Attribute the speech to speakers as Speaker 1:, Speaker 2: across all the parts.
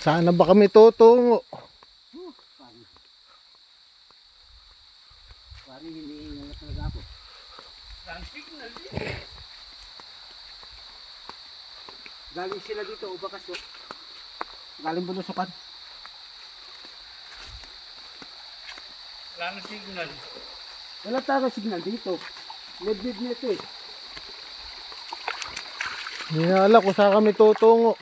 Speaker 1: Saan na ba kami tutungo?
Speaker 2: Parang hindi ingat talaga ako. Ang signal dito. Galing sila dito o bakas o. Galing bulusukan. Wala nang signal. Wala talaga signal dito. Led-led nito eh.
Speaker 1: Hindi na alam kung saan kami tutungo.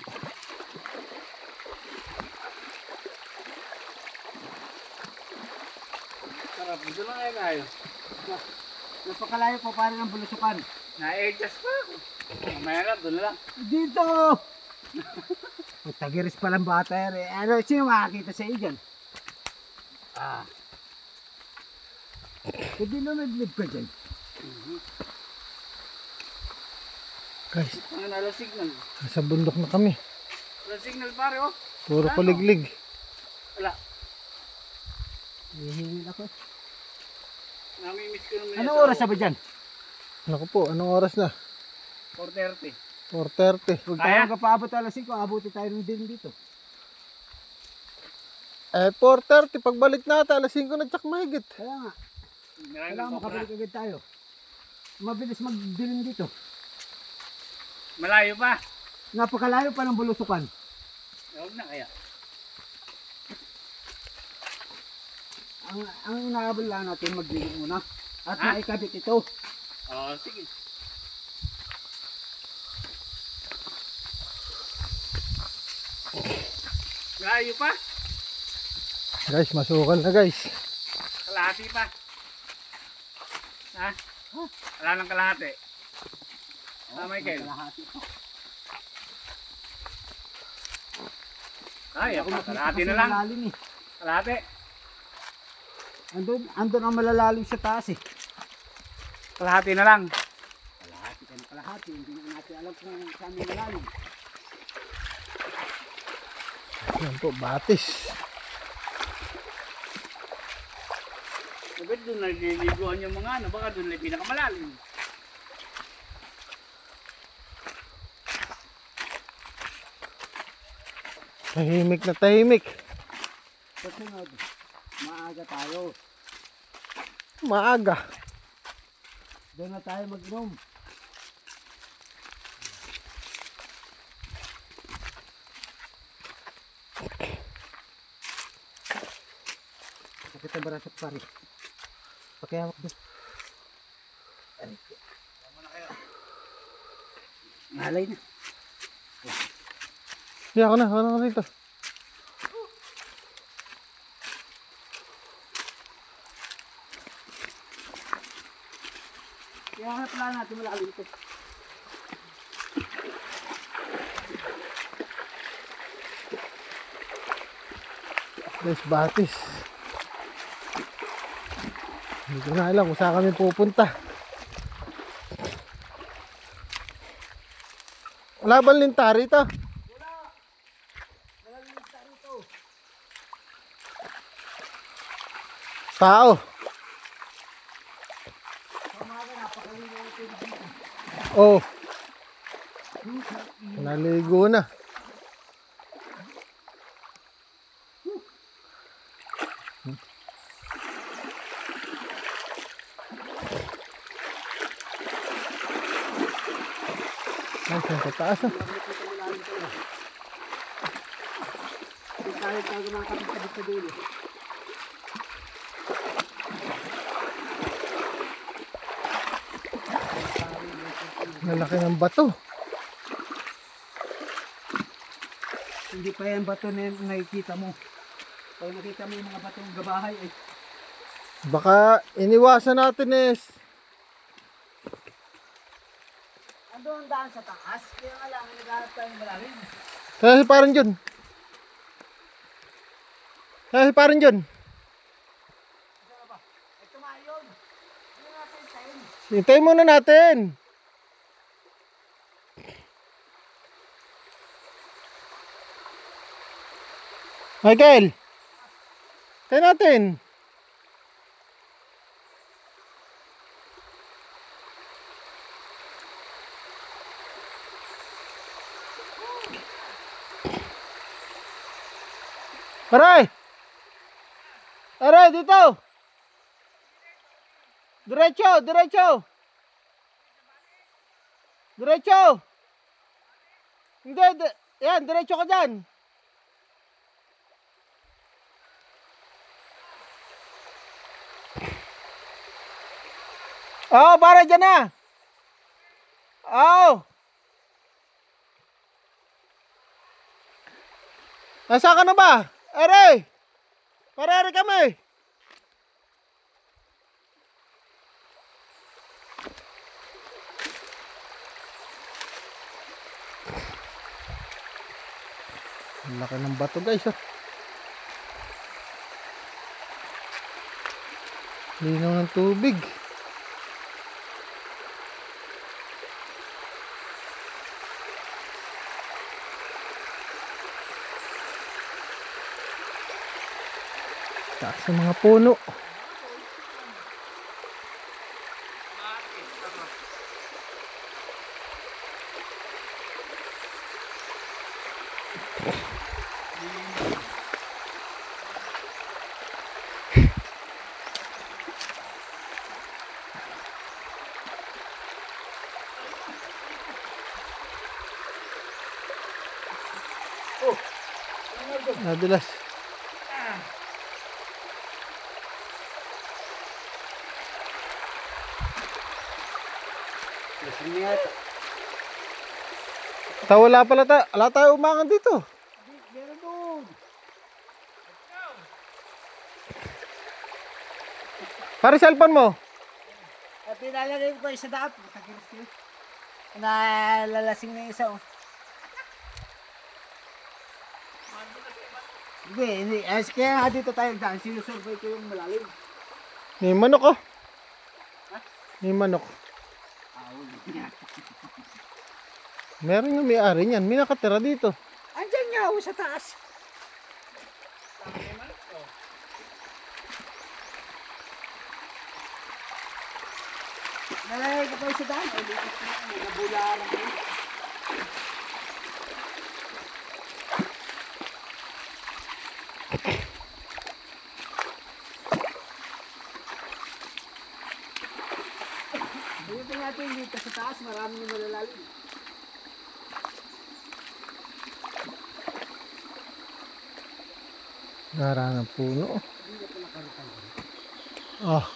Speaker 2: Sarap, dito lang ay kayo. Napakalayo pa parang ang bulusukan. Na-adjust pa ako. Mamaya lang, doon lang. Dito! Tagiris palang bata yan eh. Ano, sino makakita sa iyo dyan? Ah. Hindi lumidlid ka dyan.
Speaker 1: Guys,
Speaker 2: Ang nalo signal.
Speaker 1: nasa bundok na kami.
Speaker 2: Wala signal pare oh.
Speaker 1: Puro kuliglig.
Speaker 2: Wala. Hihingin ako. Namimiss ko naman. Ano oras na ba dyan?
Speaker 1: Naku po, anong oras na?
Speaker 2: 4:30.
Speaker 1: 4:30.
Speaker 2: Kung tayo nagpaabot alas 5, abuti tayo ng din dito.
Speaker 1: 4:30, pagbalik natin, alas 5 na tsak mahigit.
Speaker 2: Kaya nga. Kailangan makabalik agad tayo. Mabilis magdilim dito. Malayo pa. Napakalayo pa ng bulusukan. Huwag na kaya. Ang inaabol lang natin magdilim muna. At maikabit ito. Oo, sige. Malayo pa.
Speaker 1: Guys, masukal na guys.
Speaker 2: Kalahati pa. Ha? Wala nang kalahati. Michael. Kalahati pa. Ay, ako kalahati na lang. Kalahati. Andun ang malalalim sa taas eh. Kalahati na lang. Kalahati ka na kalahati. Hindi na natin alam kung saan yung malalim.
Speaker 1: Yan po, batis.
Speaker 2: Bakit doon naliliguan yung mga ano? Baka doon na pinakamalalim.
Speaker 1: Tahimik na tahimik.
Speaker 2: Kasunod, maaga tayo.
Speaker 1: Maaga.
Speaker 2: Doon na tayo mag-inom. Sakit ang barasok pare. Pakihawak doon. Tama na kayo. Nalay na.
Speaker 1: Hindi ako na rito.
Speaker 2: Kaya nga pala natin malalim ito.
Speaker 1: Guys, batis. Hindi ko na alam kung saan kami pupunta. Wala bang linta rito?
Speaker 2: Wala. Nalalimita rito.
Speaker 1: Tao.
Speaker 2: Pamaga, napakalimutan natin dito.
Speaker 1: Oh. Naligo na. Ay, saan sa taas ah.
Speaker 2: Tayo mga kapit sa dulo.
Speaker 1: Nalaki ng bato.
Speaker 2: Hindi pa yan bato na nakikita mo. Pag nakita mo yung mga batong gabahay eh.
Speaker 1: Baka iniwasan natin
Speaker 2: Ando ang daan sa taas. Kaya nga lang, nagharap tayo ng malalim.
Speaker 1: Kaya si parang dyan.
Speaker 2: Saan ba? Ito nga yun. Ano natin tayo?
Speaker 1: Hintayin muna natin. Michael. Hintayin natin. Aray! Aray, dito! Diretso, diretso! Diretso! Hindi, yan, diretso ka dyan. Oo, para dyan na. Oo. Nasa ka na ba? Ere! Parere kami. Ang laki ng bato guys. Oh. Linaw ng tubig. Taas sa mga puno. Nadulas. Wala pala wala tayo umangan dito.
Speaker 2: Meron doon.
Speaker 1: Pare cellphone mo.
Speaker 2: At nilalagay ko pa isa dapat. Nalalasing na isa oh. Hindi. Kaya nga dito tayo daan. Sinusurvey ko yung malalim.
Speaker 1: May manok oh. May manok. Meron nga may-ari niyan. May nakatira dito.
Speaker 2: Andyan nga oh, sa taas. Nalagay ko pa isa daan. Nagabula lang yun. Dito natin dito sa taas, marami na malalalim.
Speaker 1: Gara ng puno. Oh.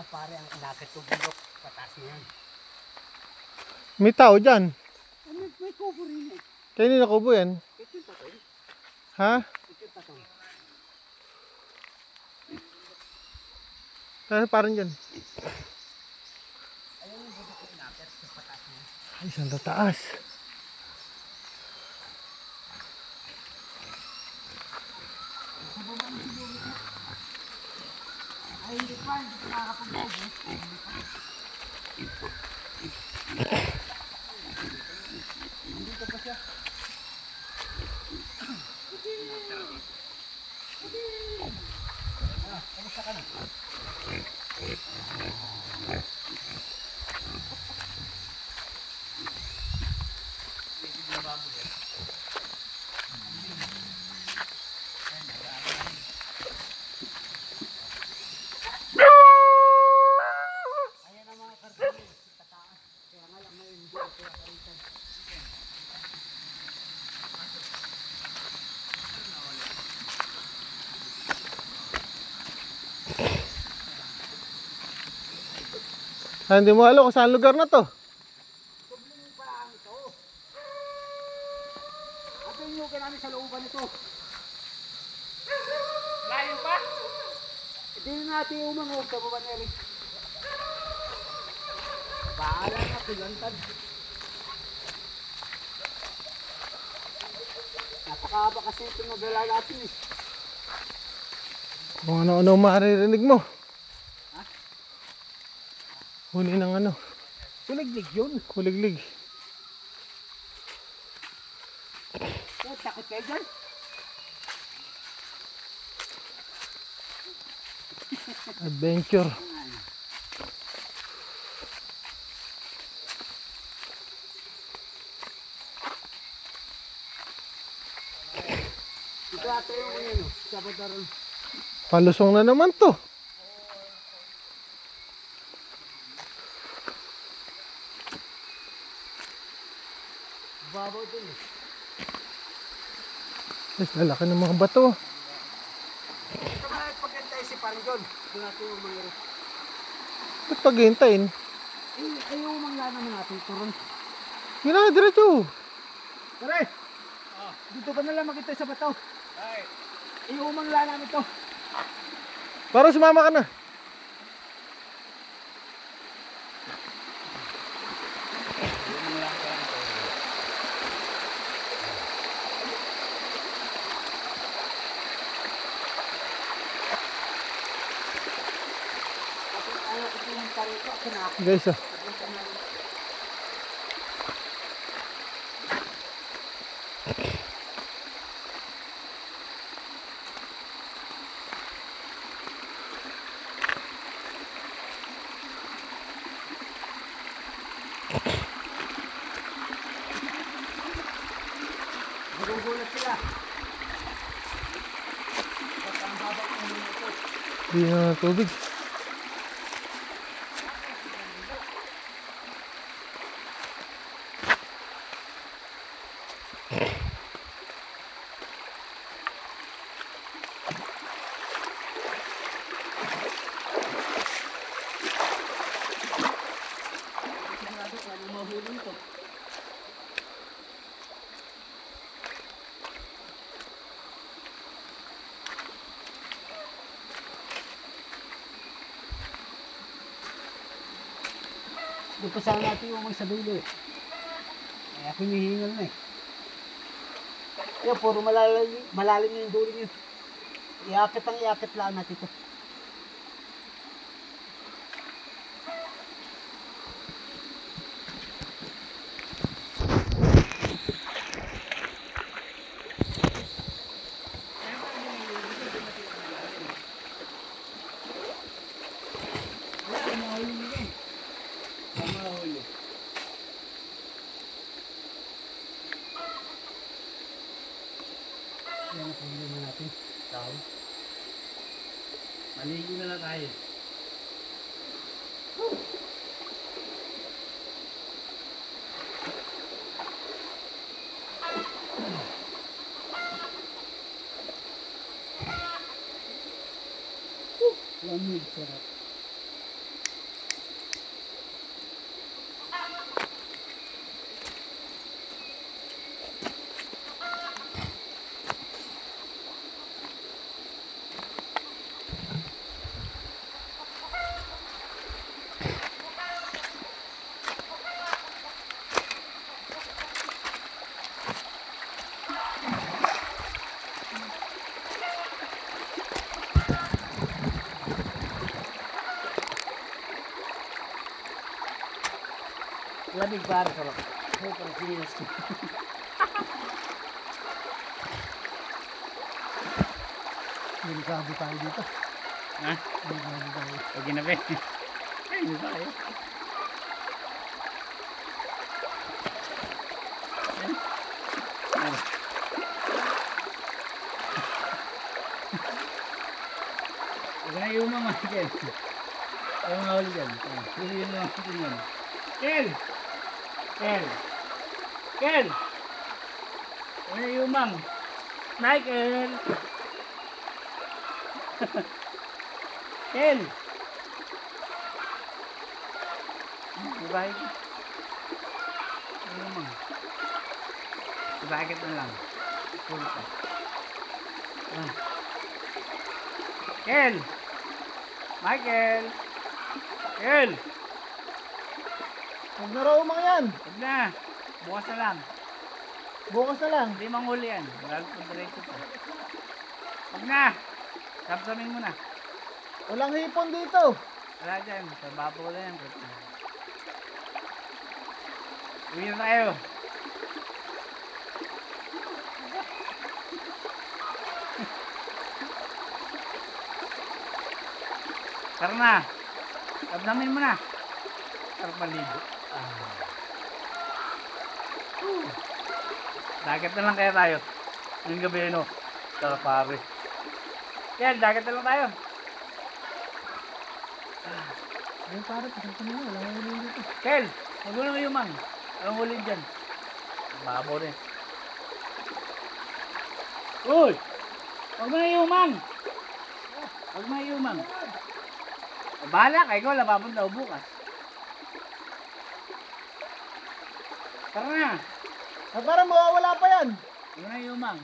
Speaker 2: Pare ang inakit ko bundok, patas niyan.
Speaker 1: May tao dyan.
Speaker 2: May kubo rin eh.
Speaker 1: Kaya nila kubo yan.
Speaker 2: Ito yung patol.
Speaker 1: Ha?
Speaker 2: Ito yung patol.
Speaker 1: Kaya parang dyan.
Speaker 2: Ayun yung bundok ko inakit sa patas niyan.
Speaker 1: Ay, isang tataas.
Speaker 2: Ay, hindi pa nakakapag-ubo. Dito pa siya. Kamusta ka na? Ayan ang mga karton. Tataas. Kaya nga lang may hindi. Kaya karitan.
Speaker 1: Ah, hindi mo alam kung saan lugar na to.
Speaker 2: Problema pa ang ito. Ato yung lugar namin sa looban nito. Layo pa? Hindi na natin umangog sa baba niya rin. Bahala na, pilantad. Napakaba kasi ito nagala natin eh.
Speaker 1: Kung ano-ano maririnig mo. Huni ng ano.
Speaker 2: Kuliglig yun.
Speaker 1: Kuliglig.
Speaker 2: takot kayo dyan.
Speaker 1: Adventure.
Speaker 2: Ito ata yung ano, sabat na rin.
Speaker 1: Palusong na naman to.
Speaker 2: Babaw din eh.
Speaker 1: Yes, lalaki ng mga bato.
Speaker 2: Ito ba pagkantay si Paranggon? Ito natin yung mga rin.
Speaker 1: Ba't paghintayin?
Speaker 2: Eh, ayaw mangla naman natin ito ron.
Speaker 1: Yun na, diretso.
Speaker 2: Tara! Dito ka na lang makita sa bato. Ay. Ayaw mangla namin ito.
Speaker 1: Para sumama ka na. Guys, ah.
Speaker 2: Nagugulat sila.
Speaker 1: Hindi na tubig.
Speaker 2: Doon pa sana natin yung mga sabilo eh. Kaya hinihingal na eh. Kaya puro malalim na yung dulo niyo. Iakit lang natin ito. Yan ang problema natin. Tao. Maligo na lang tayo. Lamig, sarap. Lamig para sarap. Ay, parang sinilas ko. Delikado tayo dito.
Speaker 3: Ha?
Speaker 2: Delikado tayo.
Speaker 3: Pag ginabi. Ay, hindi tayo. Huwag na yung mga Kel. Ayaw nga ulit yan. Hindi yun lang ako yan. Kel! Kel! Kel! Huwag na yung mang. Michael! Kel! Ibahit. Ano mang? Ibahit na lang. Puro ka. Kel! Michael! Kel!
Speaker 1: Huwag na raw mga yan.
Speaker 3: Huwag na. Bukas na lang.
Speaker 1: Bukas na lang.
Speaker 3: Hindi manghuli yan. Lalo kung diretso pa. Huwag na. Samsamin mo na.
Speaker 1: Walang hipon dito.
Speaker 3: Wala dyan. Sa babaw na yan. Uwi na tayo. Tara na. Abdamin mo na. Sarap maligo. Dagat na lang kaya tayo. Yung gabi no. Tara pare. Yan, dagat na lang tayo.
Speaker 1: Ayun pare, pasang na wala nga yun dito.
Speaker 3: Kel, huwag mo na yung man. Anong huli dyan? Babaw rin. Uy! Huwag mo na yung man. Huwag mo na yung man. Bahala ka, ikaw lababon daw bukas. Tara na.
Speaker 1: Ah, parang mawawala pa yan.
Speaker 3: Huwag mo na yung man.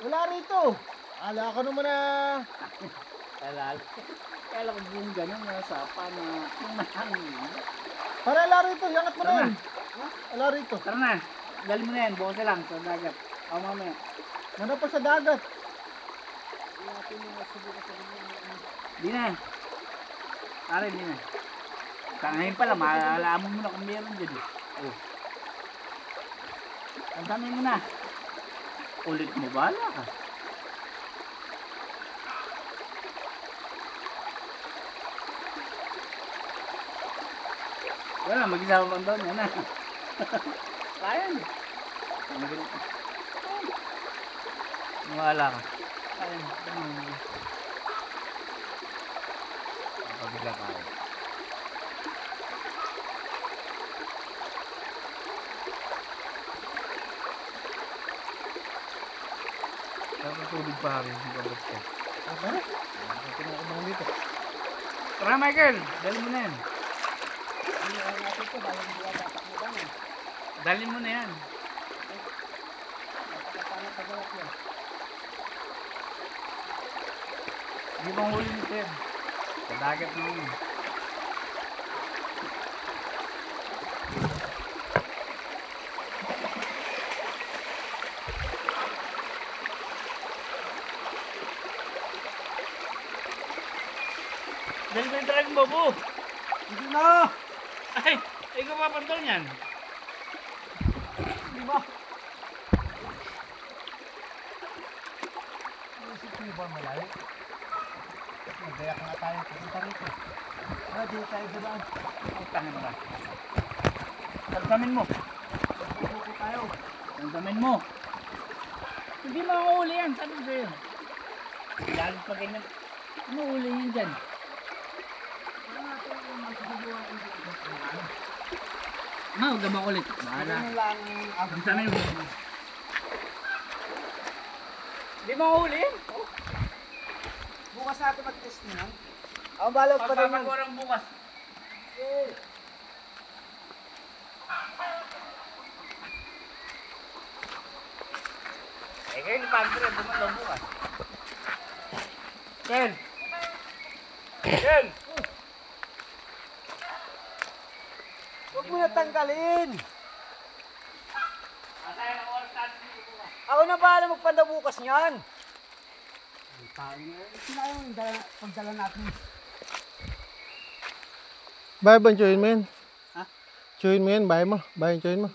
Speaker 1: Wala rito. Ala ka naman na.
Speaker 3: Kala ko yung gano'n na sapa na umahangin.
Speaker 1: Para ala rito, yangat mo na
Speaker 3: Tara
Speaker 1: yan. Ala rito.
Speaker 3: Tara na. Dali mo na yan, bukas na lang sa dagat. O mamaya.
Speaker 1: Ano pa sa dagat?
Speaker 3: Di na. Pare, di na. Tangahin pala, maalaman mo na kung meron dyan. Oh. Tantamin mo na. Ulit mo, bahala ka. Wala, mag-isa mo doon. Yan na. Kaya na. Wala ka. Kaya na. Pagila tayo.
Speaker 2: Dapat tubig pa rin. Hindi ka ba't ka?
Speaker 1: Ah, pare. Kinukumbang dito.
Speaker 3: Tara, Michael. Dali mo na yan. Dali mo na yan. Hindi bang huli ni Ted? Sa dagat mo yun. Dali mo yung talagang bobo.
Speaker 2: Hindi na!
Speaker 3: Ay, ikaw papantol niyan.
Speaker 2: Di ba? Isip niyo ba malayo? Nagayak nga tayo. Pupunta rito. Di tayo dadaan.
Speaker 3: Putahin mo na. Tagdamin mo.
Speaker 2: Pupunta tayo.
Speaker 3: Tagdamin mo. Hindi makakahuli yan. Sabi ko sa'yo. Lalo pa ganyan. Ano huli yan dyan? Huwag ka makulit. Bahala.
Speaker 2: Ano lang ang
Speaker 3: Tagdamin mo. Hindi makahuli yan.
Speaker 2: bukas natin mag-test niya. Ang balot pa rin yan.
Speaker 3: Pagpapagorang bukas. Eh kayo ni Padre, dumalaw bukas. Ken! Ken!
Speaker 2: Huwag mo na tanggalin.
Speaker 3: Masaya ng oras natin dito bukas.
Speaker 2: Ako na bahala magpanda bukas niyan. Sila yung pagdala natin.
Speaker 1: Bahay ba tsuhin mo yan?
Speaker 2: Ha?
Speaker 1: Tsuhin mo yan, bahay mo. Bahay tsuhin mo.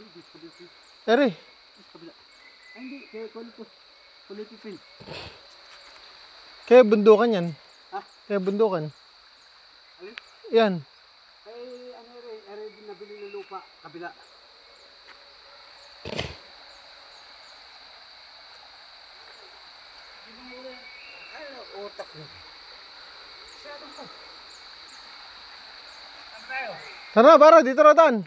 Speaker 1: Eri.
Speaker 2: Ay, hindi. Kaya kulipipin.
Speaker 1: Kaya bundukan yan.
Speaker 2: Ha?
Speaker 1: Kaya bundukan.
Speaker 2: Alin?
Speaker 1: Yan.
Speaker 2: Ay, ano rin din nabili ng lupa. Kabila. Ano, utak mo.
Speaker 3: Saan tayo?
Speaker 1: Tara, para, dito rotan.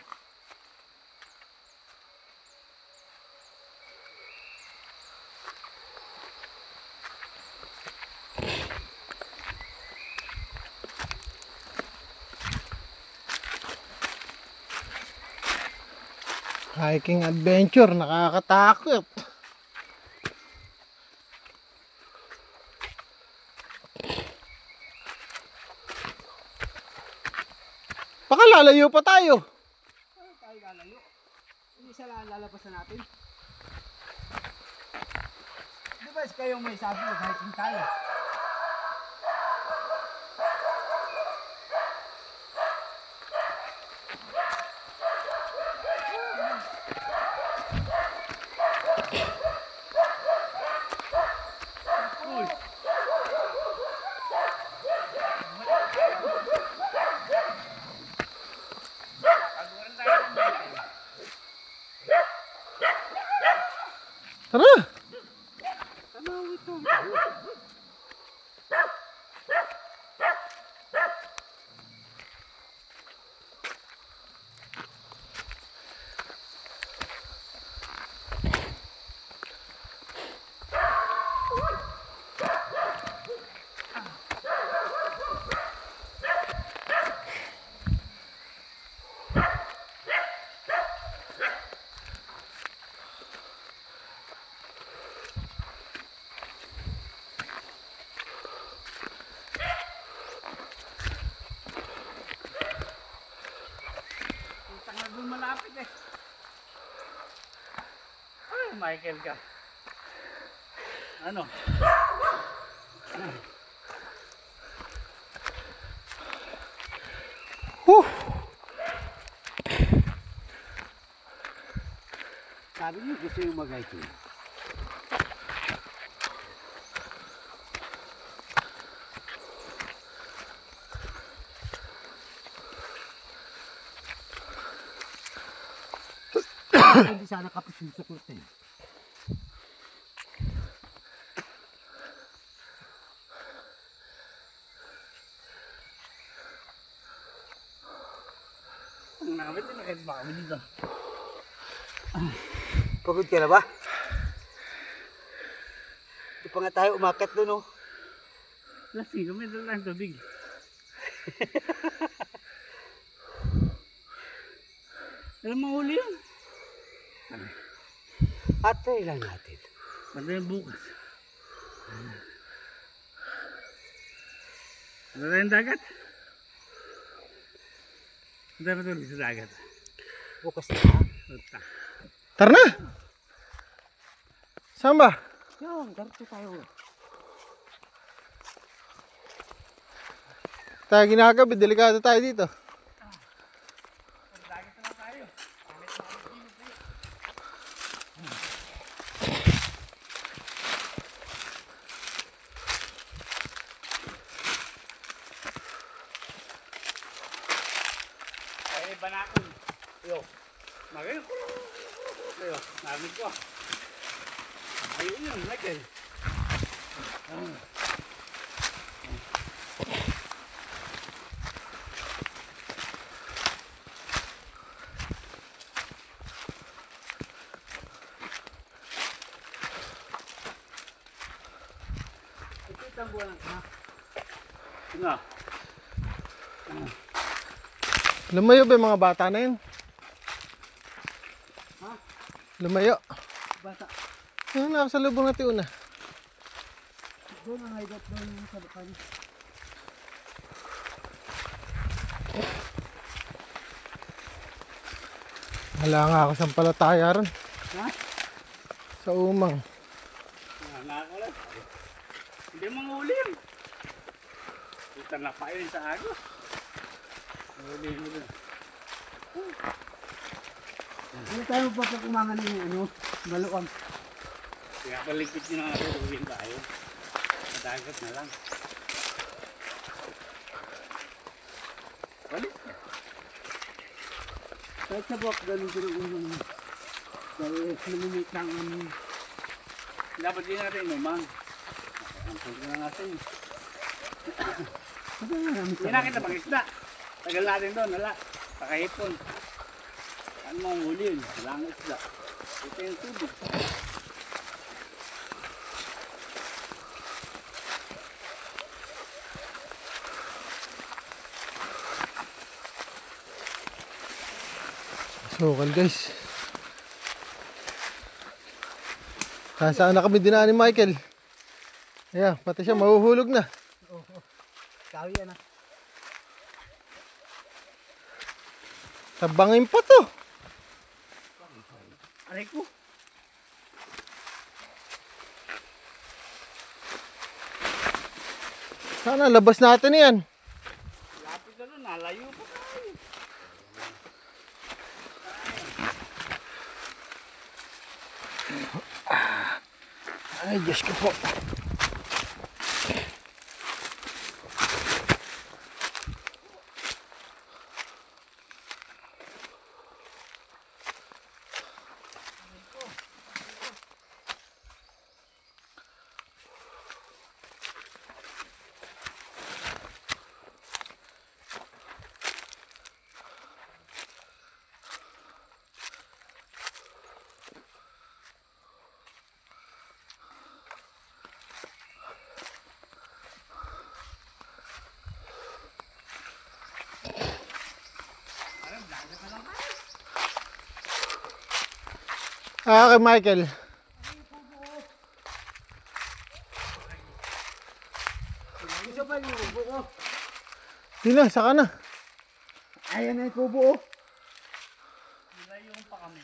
Speaker 1: Hiking adventure, nakakatakot. Baka lalayo pa tayo.
Speaker 2: Ay, tayo lalayo. Hindi sa lalabasan natin. Di ba kayo may sabi mag-hiking tayo?
Speaker 3: Michael ka. Ano?
Speaker 1: Whew!
Speaker 2: Sabi niyo gusto yung mag-hiking. Hindi sana kapos yung suklot eh.
Speaker 3: Ang namin din kahit baka kami dito.
Speaker 2: Pagod ka na ba? Hindi pa nga tayo umakyat doon oh.
Speaker 3: Lasing kami doon lang tubig. Alam mo huli yun.
Speaker 2: At try lang natin.
Speaker 3: Pati yung bukas. Ano na yung dagat? Ang dami tuloy sa dagat.
Speaker 2: Bukas na ha?
Speaker 3: Puta.
Speaker 1: Tara na! Saan ba?
Speaker 2: Yan, darito tayo.
Speaker 1: Tayo ginagabi, delikado tayo dito.
Speaker 3: Dagat na tayo. Ay, banakon. Yo. Magaling ko. Yo, narinig ko. Ayun yun, Michael. Ito ang buwan ha? Ano?
Speaker 1: Lumayo ba yung mga bata na yun?
Speaker 2: Ha?
Speaker 1: Lumayo.
Speaker 2: Bata.
Speaker 1: Ano na, sa lubong natin una.
Speaker 2: Doon ang hideout doon sa bakan.
Speaker 1: Wala nga ako sa palataya ron.
Speaker 2: Ha?
Speaker 1: Sa umang.
Speaker 3: Nakakalat. Hindi manghuli yun. Puta na pa yun sa agos. Huli mo dun.
Speaker 2: Ano tayo pa kumangan ng ano? Maluwang.
Speaker 3: Kaya paligpit nyo na nga tutuwin tayo. Madagat na lang. Balik.
Speaker 2: Kahit sa buwak, ganun ko ng unang. Dahil namimit lang ang...
Speaker 3: Dapat din natin inuman. Ang punto na natin. Hindi na kita mag-isda. Tagal natin doon, wala. Pakahipon. Ano mong huli yun? Wala ang isda. Ito yung tubig.
Speaker 1: Sukal guys. Saan na kami dinaan ni Michael? Ayan, pati siya mahuhulog na.
Speaker 2: Kawi yan ah.
Speaker 1: Tabangin pa to.
Speaker 3: Aray ko.
Speaker 1: Sana labas natin yan.
Speaker 3: Lapit na doon, nalayo pa tayo.
Speaker 1: Ay, Diyos ko po. Kay Michael.
Speaker 2: Gusto ba yung kubo ko?
Speaker 1: Di na, saka na.
Speaker 2: Ayan na yung kubo oh.
Speaker 3: Nilayo pa kami.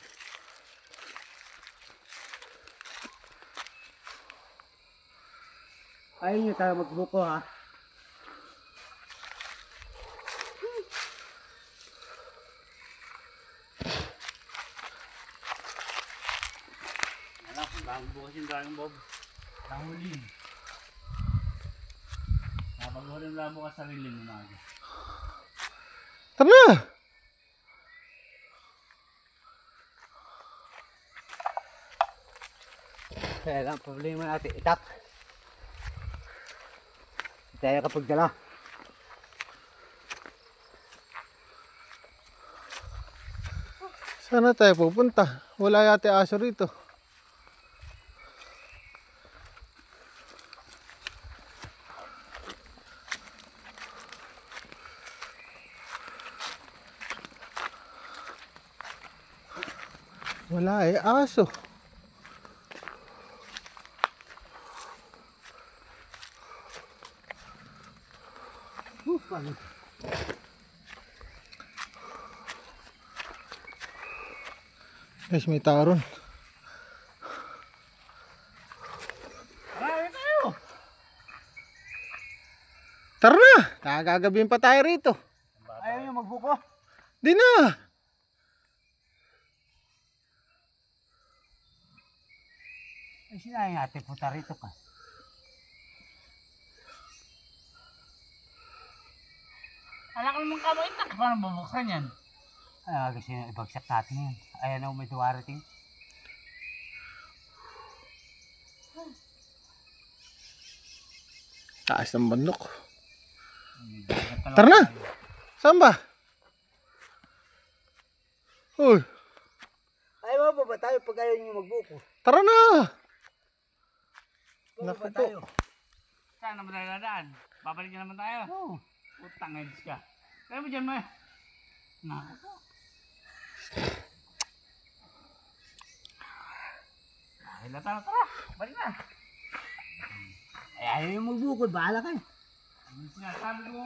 Speaker 2: Ayaw nyo tayo magbuko ha.
Speaker 3: Alam, bagong bukas yung Dragon Bob. Nahulin. Napag-hulin lang bukas sarili mo na.
Speaker 1: Tara na!
Speaker 2: Kaya lang, problema natin, itak. Hindi tayo kapag dala.
Speaker 1: Saan tayo pupunta? Wala yate aso rito. Wala aso.
Speaker 2: Paano?
Speaker 1: Guys, may tao ron.
Speaker 3: Marami tayo!
Speaker 1: Tara na! Kagagabihin pa tayo rito.
Speaker 2: Ayaw nyo magbuko?
Speaker 1: Di na!
Speaker 2: Ay, sinayang natin punta rito ka.
Speaker 3: Alak naman kamay itak. Paano bubuksan yan?
Speaker 2: Ay, kasi ibagsak natin yun. Ayan na may duwarating.
Speaker 1: Taas ng bandok. Tara na! Saan ba? Uy,
Speaker 2: Ay, mababa tayo pag ayaw nyo magbuko.
Speaker 1: tara na!
Speaker 2: Mababa
Speaker 1: Naku po.
Speaker 2: tayo.
Speaker 3: Saan naman tayo dadaan? Babalik na naman tayo.
Speaker 2: Oo.
Speaker 3: Utang heads ka. Kaya mo dyan mo eh. Naku po. Dahil na tayo, tara. Balik na.
Speaker 2: Ay, ayaw nyo magbuko. Bahala kayo.
Speaker 3: Ano sinasabi ko?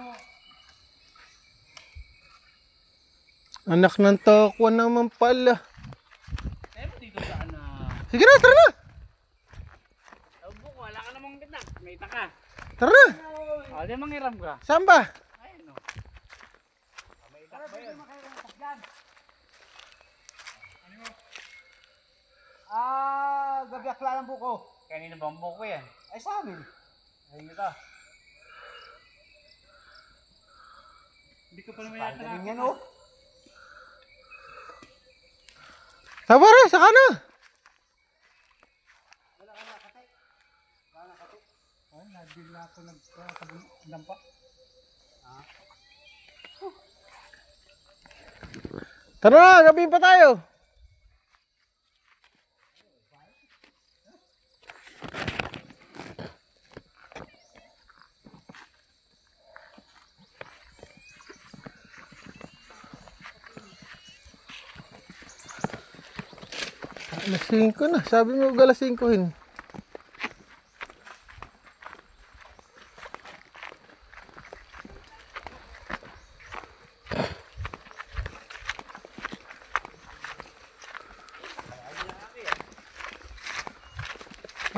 Speaker 1: Anak ng tokwa naman pala.
Speaker 3: Tayo mo dito saan na...
Speaker 1: Sige na, tara na!
Speaker 3: Abo ko, wala ka namang bitak. May taka.
Speaker 1: Tara na!
Speaker 3: O, di mangiram ka.
Speaker 1: Saan ba?
Speaker 3: Ayun o. May itak ba yun?
Speaker 2: Gabyak lang ang buko.
Speaker 3: Kanina ba ang buko yan?
Speaker 2: Ay, sa amin.
Speaker 3: Ayun ito. Hindi ko pa naman yata
Speaker 2: Pagaling yan, oh.
Speaker 1: Sabara, saka na!
Speaker 3: Ay, nabila ako nagdampa.
Speaker 1: Tara na, gabi pa tayo! Alas 5 na. Sabi mo alas 5-hin.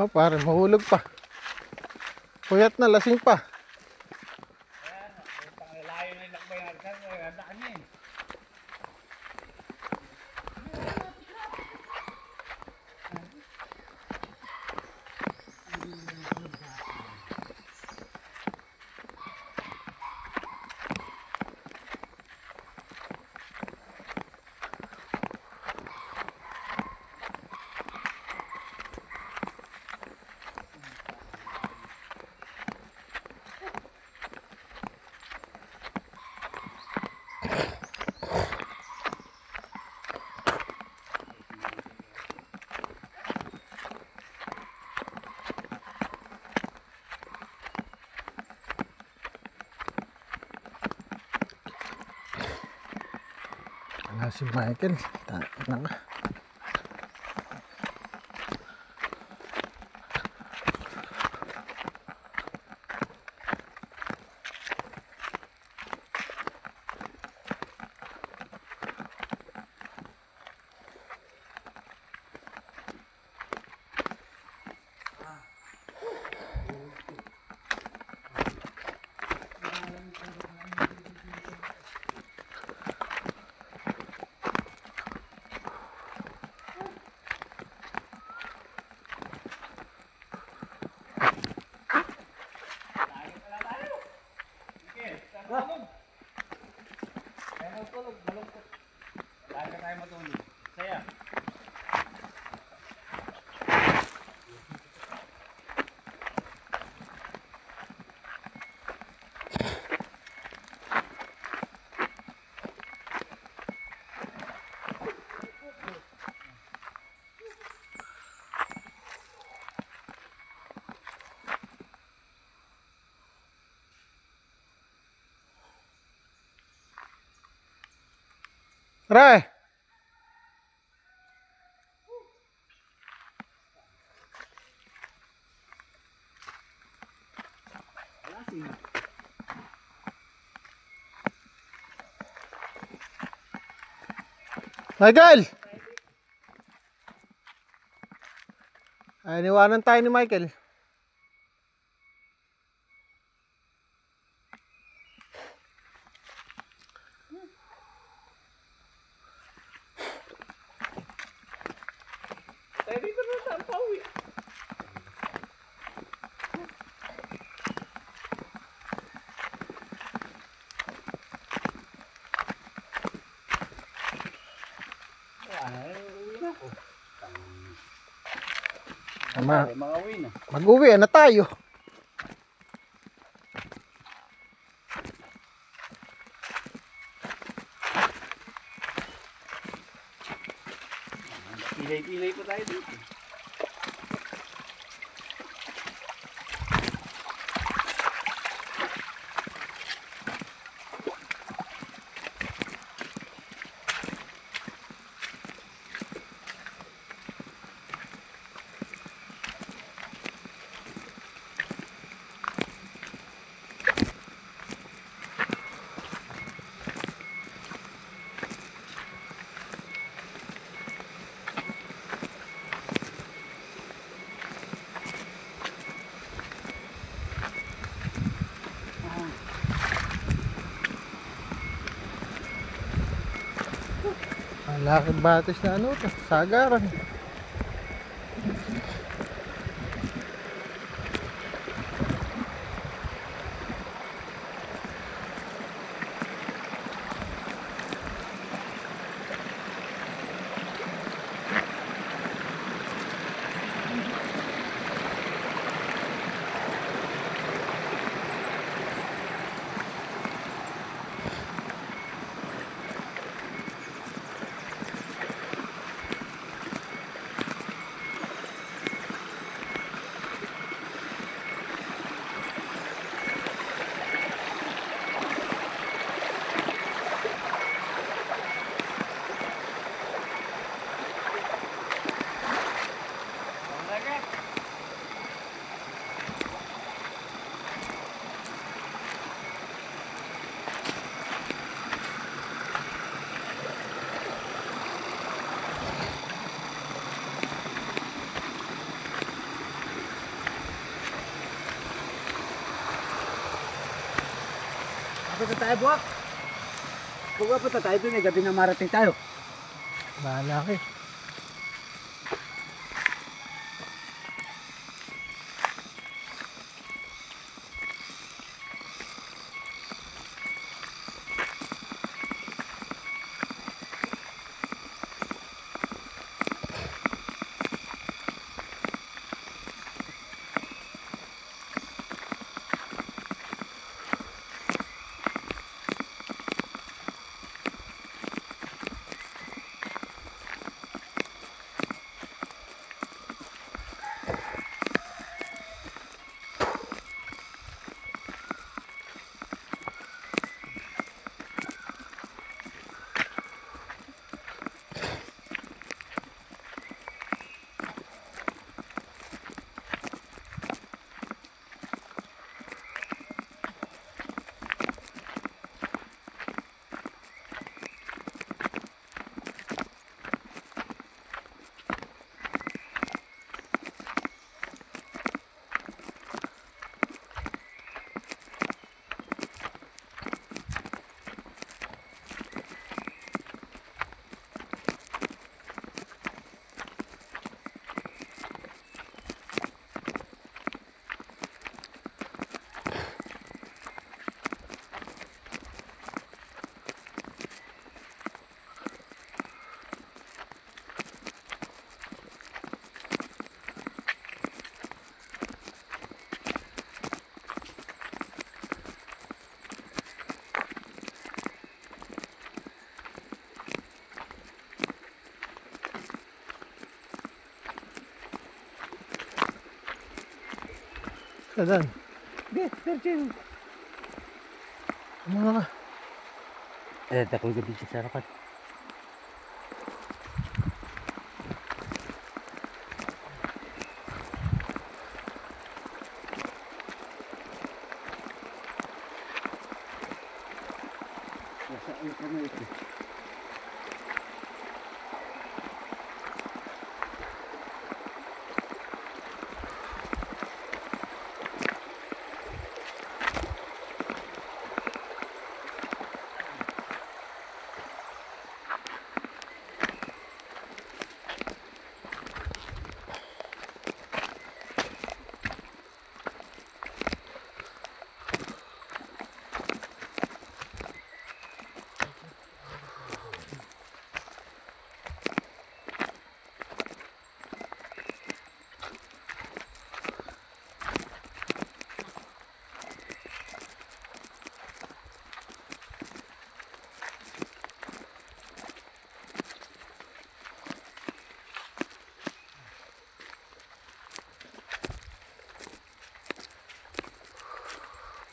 Speaker 1: Oh, pare, mahulog pa. Puyat na, lasing pa.
Speaker 3: Layo na yung lakbay natin. Gandaan niya eh.
Speaker 1: Si Michael. Tanga ka.
Speaker 3: malungkot. Lagi tayo matulog. Saya.
Speaker 1: Tara! Michael! Ay, niwanan tayo ni Michael.
Speaker 3: Tayo dito na sa pauwi. Uwi na ako.
Speaker 1: Tama.
Speaker 3: Mga uwi na.
Speaker 1: Mag-uwi na tayo.
Speaker 3: Pilay-pilay pa tayo dito.
Speaker 1: Malaki batis na ano to, sagaran.
Speaker 2: Punta tayo, buwak. Kung punta tayo dun, gabi na marating tayo.
Speaker 1: Malaki. Saan?
Speaker 3: Yes, Virgin.
Speaker 1: Mga ka.
Speaker 3: Takot gabi siya sa harapan. Nasa ulo ka na ito.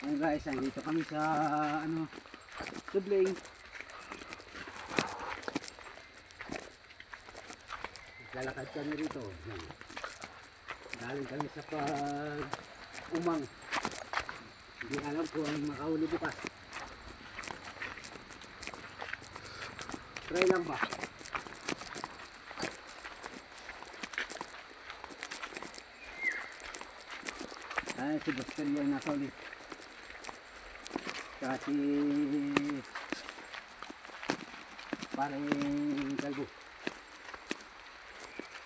Speaker 3: Ayan guys, dito kami sa Subling. Lalakad kami rito. Galing kami sa umang. Hindi alam ko ang makahuli bukas. Try lang ba? Si Buster yung nasa ulit. Kasi parang kalbo.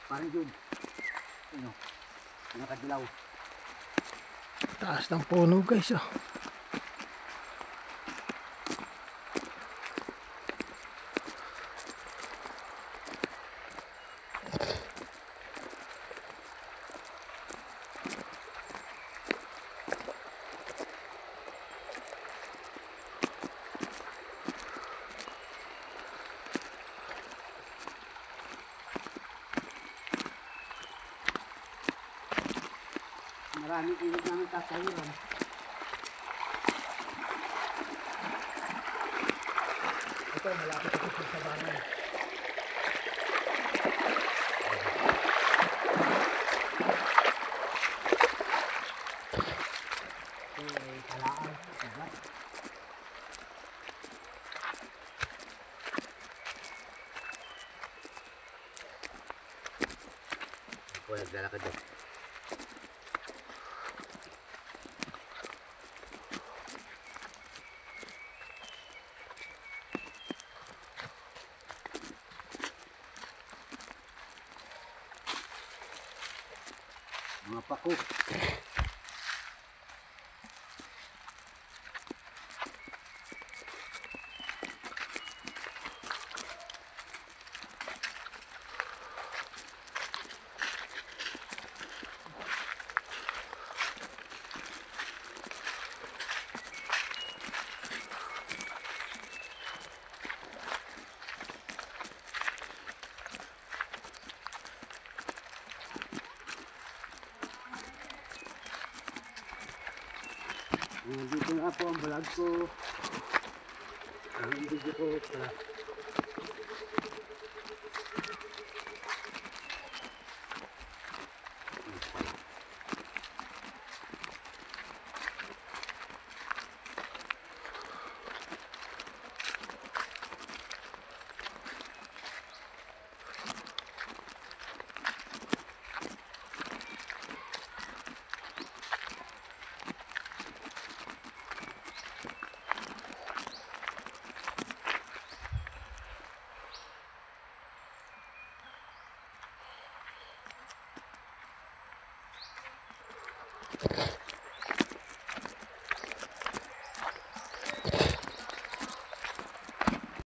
Speaker 3: Parang yun. Ano? Nakadilaw.
Speaker 1: Taas ng puno guys oh.
Speaker 3: Maraming init namin tatayuran. Ito, malapit ito sa bahay. Talaan. Ako naglalakad doon. Mga pako. Dito nga po ang vlog ko. Ang video ko para